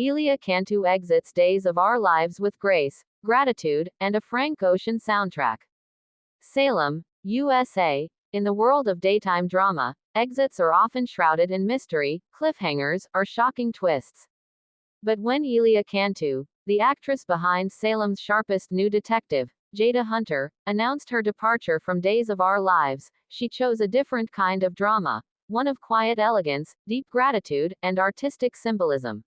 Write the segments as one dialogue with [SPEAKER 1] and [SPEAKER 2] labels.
[SPEAKER 1] Elia Cantu exits Days of Our Lives with grace, gratitude, and a Frank Ocean soundtrack. Salem, USA. In the world of daytime drama, exits are often shrouded in mystery, cliffhangers, or shocking twists. But when Elia Cantu, the actress behind Salem's sharpest new detective, Jada Hunter, announced her departure from Days of Our Lives, she chose a different kind of drama, one of quiet elegance, deep gratitude, and artistic symbolism.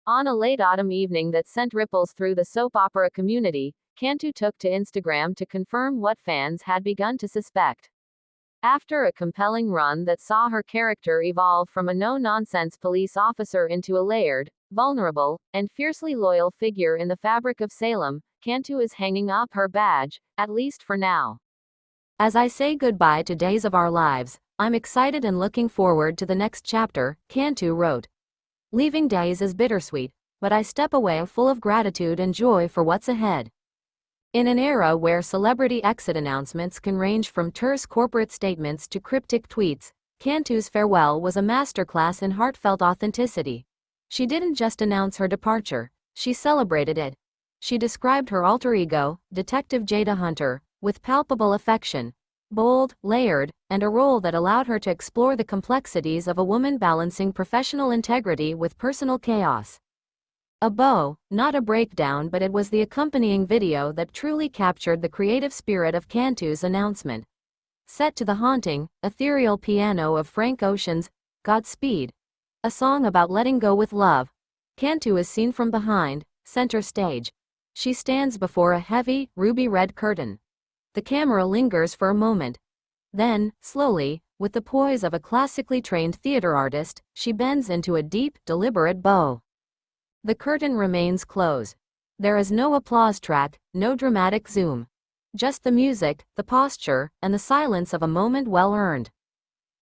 [SPEAKER 1] On a late autumn evening that sent ripples through the soap opera community, Cantu took to Instagram to confirm what fans had begun to suspect. After a compelling run that saw her character evolve from a no-nonsense police officer into a layered, vulnerable, and fiercely loyal figure in the fabric of Salem, Cantu is hanging up her badge, at least for now.
[SPEAKER 2] As I say goodbye to Days of Our Lives, I'm excited and looking forward to the next chapter, Cantu wrote. Leaving Days is bittersweet, but I step away full of gratitude and joy for what's ahead. In an era where celebrity exit announcements can range from terse corporate statements to cryptic tweets, Cantu's farewell was a masterclass in heartfelt authenticity. She didn't just announce her departure, she celebrated it. She described her alter ego, Detective Jada Hunter, with palpable affection. Bold, layered, and a role that allowed her to explore the complexities of a woman balancing professional integrity with personal chaos. A bow, not a breakdown, but it was the accompanying video that truly captured the creative spirit of Cantu's announcement. Set to the haunting, ethereal piano of Frank Ocean's Godspeed, a song about letting go with love, Cantu is seen from behind, center stage. She stands before a heavy, ruby-red curtain. The camera lingers for a moment. Then, slowly, with the poise of a classically trained theater artist, she bends into a deep, deliberate bow. The curtain remains closed. There is no applause track, no dramatic zoom. Just the music, the posture, and the silence of a moment well earned.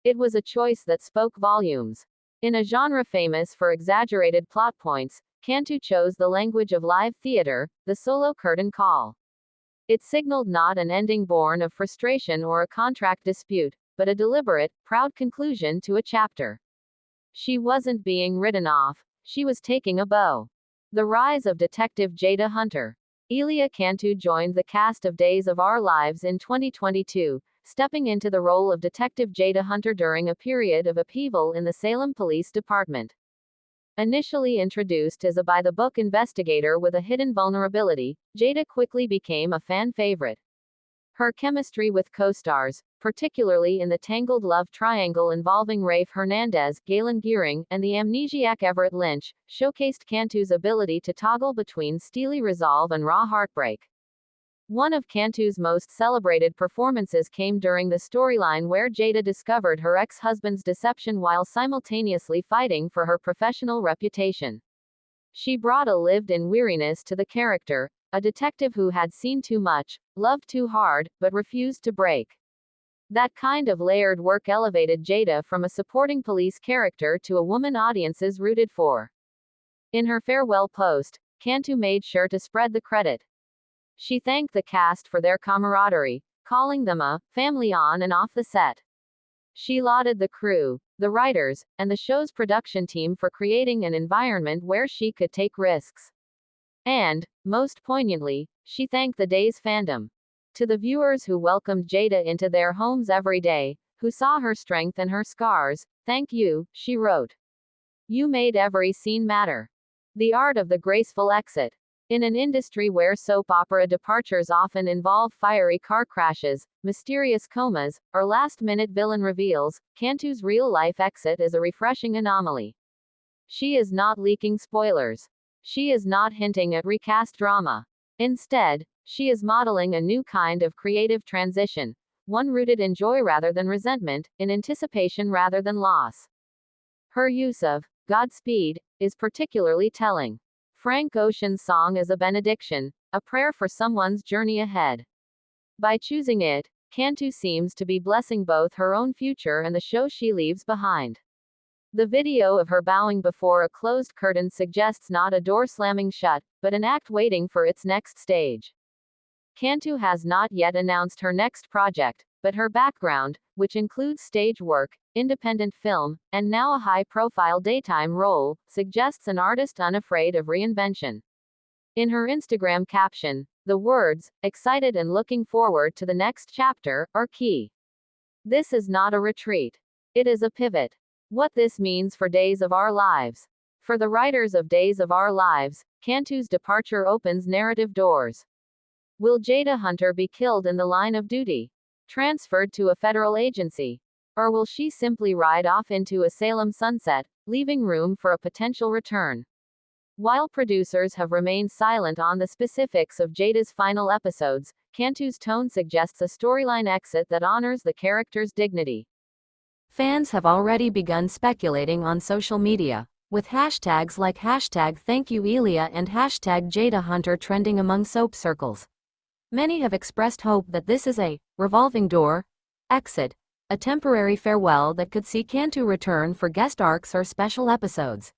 [SPEAKER 1] It was a choice that spoke volumes. In a genre famous for exaggerated plot points, Cantu chose the language of live theater, the solo curtain call. It signaled not an ending born of frustration or a contract dispute, but a deliberate, proud conclusion to a chapter. She wasn't being written off, she was taking a bow. The rise of Detective Jada Hunter. Elia Cantu joined the cast of Days of Our Lives in 2022, stepping into the role of Detective Jada Hunter during a period of upheaval in the Salem Police Department. Initially introduced as a by-the-book investigator with a hidden vulnerability, Jada quickly became a fan favorite. Her chemistry with co-stars, particularly in the tangled love triangle involving Rafe Hernandez, Galen Gearing, and the amnesiac Everett Lynch, showcased Cantu's ability to toggle between steely resolve and raw heartbreak. One of Cantu's most celebrated performances came during the storyline where Jada discovered her ex-husband's deception while simultaneously fighting for her professional reputation. She brought a lived-in weariness to the character, a detective who had seen too much, loved too hard, but refused to break. That kind of layered work elevated Jada from a supporting police character to a woman audiences rooted for. In her farewell post, Cantu made sure to spread the credit. She thanked the cast for their camaraderie, calling them a family on and off the set. She lauded the crew, the writers, and the show's production team for creating an environment where she could take risks. And, most poignantly, she thanked the Days fandom. To the viewers who welcomed Jada into their homes every day, who saw her strength and her scars, thank you, she wrote. You made every scene matter. The art of the graceful exit. In an industry where soap opera departures often involve fiery car crashes, mysterious comas, or last-minute villain reveals, Cantu's real-life exit is a refreshing anomaly. She is not leaking spoilers. She is not hinting at recast drama. Instead, she is modeling a new kind of creative transition, one rooted in joy rather than resentment, in anticipation rather than loss. Her use of Godspeed is particularly telling. Frank Ocean's song is a benediction, a prayer for someone's journey ahead. By choosing it, Cantu seems to be blessing both her own future and the show she leaves behind. The video of her bowing before a closed curtain suggests not a door slamming shut, but an act waiting for its next stage. Cantu has not yet announced her next project, but her background, which includes stage work, independent film, and now a high-profile daytime role, suggests an artist unafraid of reinvention. In her Instagram caption, the words, "excited and looking forward to the next chapter," are key. This is not a retreat. It is a pivot. What this means for Days of Our Lives. For the writers of Days of Our Lives, Cantu's departure opens narrative doors. Will Jada Hunter be killed in the line of duty? Transferred to a federal agency? Or will she simply ride off into a Salem sunset, leaving room for a potential return? While producers have remained silent on the specifics of Jada's final episodes, Cantu's tone suggests a storyline exit that honors the character's dignity.
[SPEAKER 2] Fans have already begun speculating on social media, with hashtags like #ThankYouElia and #JadaHunter trending among soap circles. Many have expressed hope that this is a revolving door exit, a temporary farewell that could see Cantu return for guest arcs or special episodes.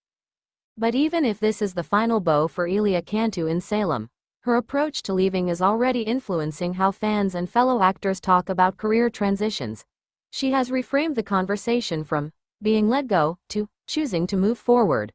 [SPEAKER 2] But even if this is the final bow for Elia Cantu in Salem, her approach to leaving is already influencing how fans and fellow actors talk about career transitions. She has reframed the conversation from being let go to choosing to move forward.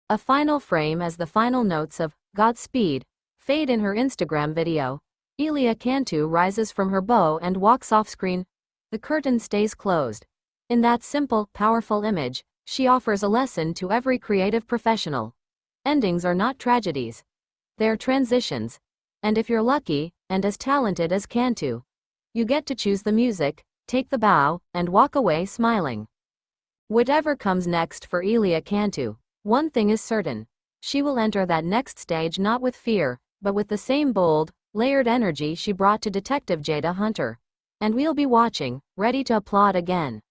[SPEAKER 2] A final frame as the final notes of Godspeed fade in her Instagram video. Elia Cantu rises from her bow and walks off screen. The curtain stays closed. In that simple, powerful image, she offers a lesson to every creative professional. Endings are not tragedies. They're transitions. And if you're lucky, and as talented as Cantu, you get to choose the music, take the bow, and walk away smiling. Whatever comes next for Elia Cantu, one thing is certain. She will enter that next stage not with fear, but with the same bold, layered energy she brought to Detective Jada Hunter. And we'll be watching, ready to applaud again.